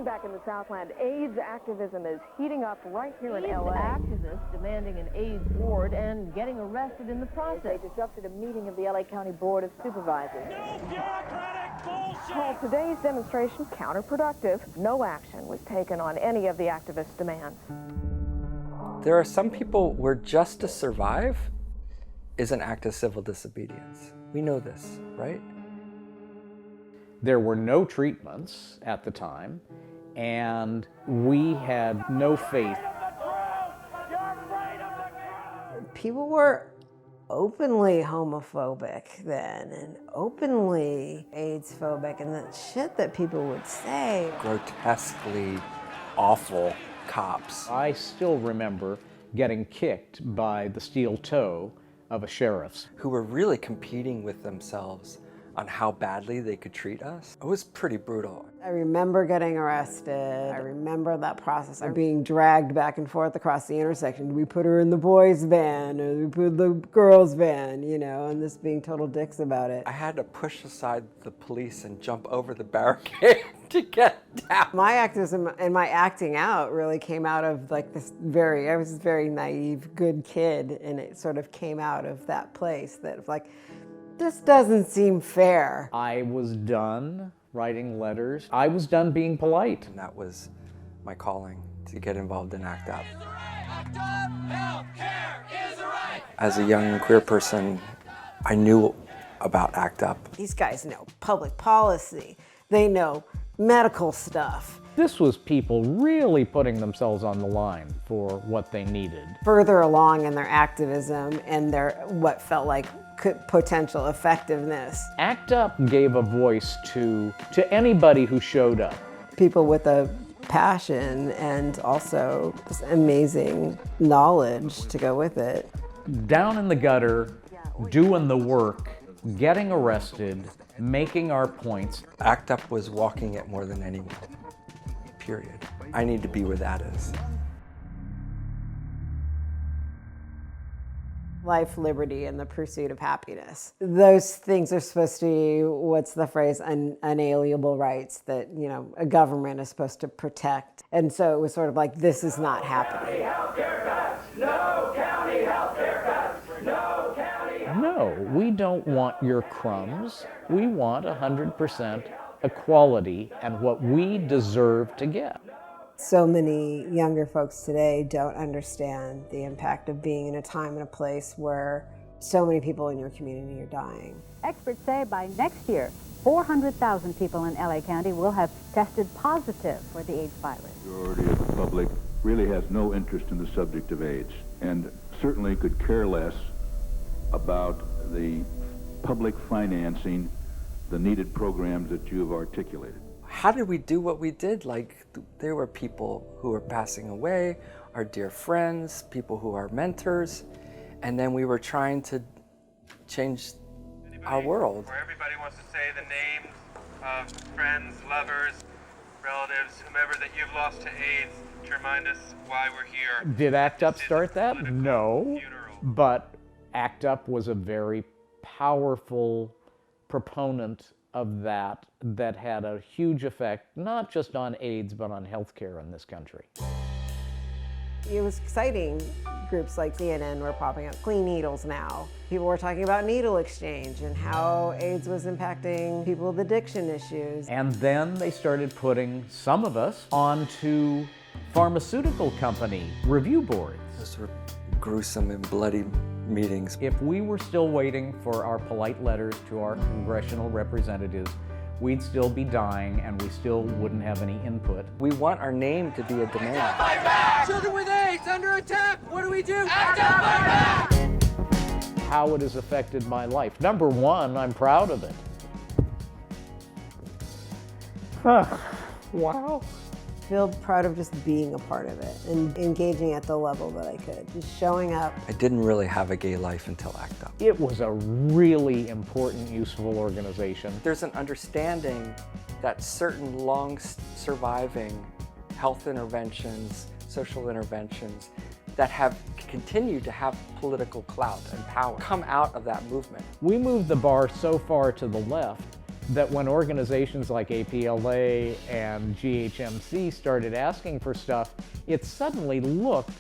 And back in the Southland, AIDS activism is heating up right here in AIDS L.A. activists demanding an AIDS ward and getting arrested in the process. They disrupted a meeting of the L.A. County Board of Supervisors. No bureaucratic bullshit! Called today's demonstration counterproductive. No action was taken on any of the activists' demands. There are some people where just to survive is an act of civil disobedience. We know this, right? There were no treatments at the time, and we had no faith. People were openly homophobic then, and openly AIDS phobic, and the shit that people would say. Grotesquely awful cops. I still remember getting kicked by the steel toe of a sheriff's. Who were really competing with themselves on how badly they could treat us. It was pretty brutal. I remember getting arrested. I remember that process of being dragged back and forth across the intersection. Do we put her in the boys' van or do we put the girls' van, you know, and just being total dicks about it. I had to push aside the police and jump over the barricade to get down. My activism and my acting out really came out of like this I was a very naive, good kid, and it sort of came out of that place that like, this doesn't seem fair. I was done writing letters. I was done being polite. And that was my calling, to get involved in ACT UP. As a young queer person, I knew about ACT UP. These guys know public policy. They know medical stuff. This was people really putting themselves on the line for what they needed. Further along in their activism and their what felt like potential effectiveness. ACT UP gave a voice to anybody who showed up. People with a passion and also this amazing knowledge to go with it. Down in the gutter, doing the work, getting arrested, making our points. ACT UP was walking it more than anyone, period. I need to be where that is. Life, liberty, and the pursuit of happiness. Those things are supposed to be, what's the phrase, unalienable rights that, you know, a government is supposed to protect. And so it was sort of like, this is not happening. No county healthcare cuts! No county healthcare cuts! No, we don't want your crumbs. We want 100% equality and what we deserve to get. So many younger folks today don't understand the impact of being in a time and a place where so many people in your community are dying. Experts say by next year, 400,000 people in LA County will have tested positive for the AIDS virus. The majority of the public really has no interest in the subject of AIDS and certainly could care less about the public financing the needed programs that you have articulated. How did we do what we did? Like, there were people who were passing away, our dear friends, people who are mentors, and then we were trying to change our world. Where everybody wants to say the names of friends, lovers, relatives, whomever that you've lost to AIDS to remind us why we're here. Did ACT UP start that? No, but ACT UP was a very powerful proponent of that had a huge effect, not just on AIDS, but on healthcare in this country. It was exciting. Groups like CNN were popping up, Clean Needles Now. People were talking about needle exchange and how AIDS was impacting people with addiction issues. And then they started putting some of us onto pharmaceutical company review boards. Those were gruesome and bloody meetings. If we were still waiting for our polite letters to our congressional representatives, we'd still be dying and we still wouldn't have any input. We want our name to be a demand. Children with AIDS under attack! What do we do? How it has affected my life. Number one, I'm proud of it. Wow. I feel proud of just being a part of it and engaging at the level that I could, just showing up. I didn't really have a gay life until ACT UP. It was a really important, useful organization. There's an understanding that certain long surviving health interventions, social interventions that have continued to have political clout and power come out of that movement. We moved the bar so far to the left that when organizations like APLA and GHMC started asking for stuff, it suddenly looked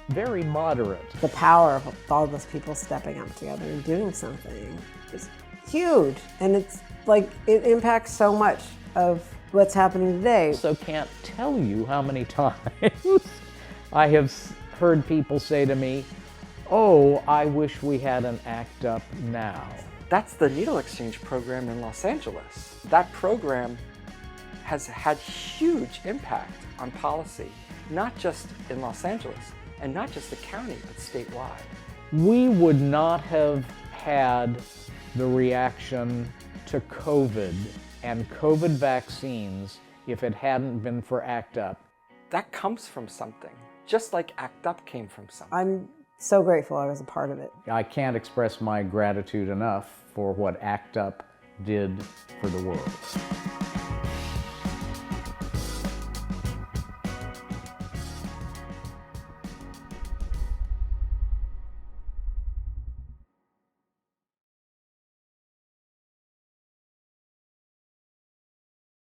very moderate. The power of all those people stepping up together and doing something is huge. And it's like, it impacts so much of what's happening today. So can't tell you how many times I have heard people say to me, oh, I wish we had an ACT UP now. That's the Needle Exchange program in Los Angeles. That program has had huge impact on policy, not just in Los Angeles, and not just the county, but statewide. We would not have had the reaction to COVID and COVID vaccines if it hadn't been for ACT UP. That comes from something, just like ACT UP came from something. I'm so grateful I was a part of it. I can't express my gratitude enough for what ACT UP did for the world.